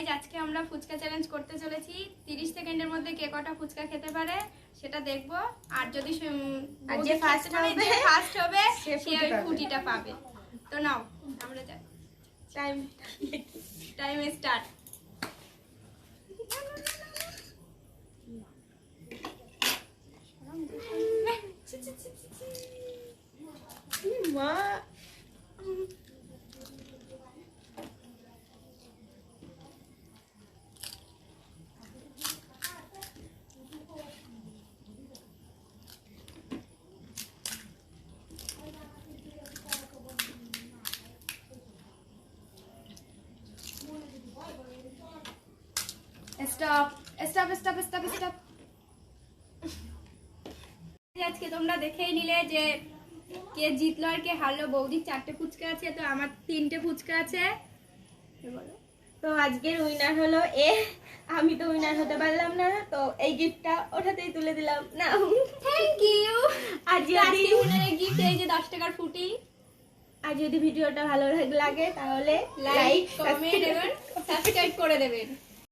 Guys আজকে আমরা fuchka challenge করতে চলেছি। 30 সেকেন্ডের মধ্যে কে কটা ফুচকা খেতে পারে সেটা দেখবো। আর যদি যে ফার্স্ট হবে সে ওই ফুটিটা পাবে। তো নাও আমরা যাই, টাইম স্টার্ট। মা stop stop stop stop stop. আজকে তোমরা দেখেই নিলে যে কে জিতলো আর কে হারলো। বৌদির 4টে ফুচকা আছে, তো আমার 3টে ফুচকা আছে। বলো। তো আজকের উইনার হলো এ। আমি তো উইনার হতে পারলাম না, তো এই গিফটটা ওঠাতেই তুলে দিলাম না। Thank you. আর যদি উইনারের গিফট এই যে 10 টাকার ফুটি। আর যদি ভিডিওটা ভালো লাগে তাহলে লাইক কমেন্ট এবং সাবস্ক্রাইব করে দেবেন।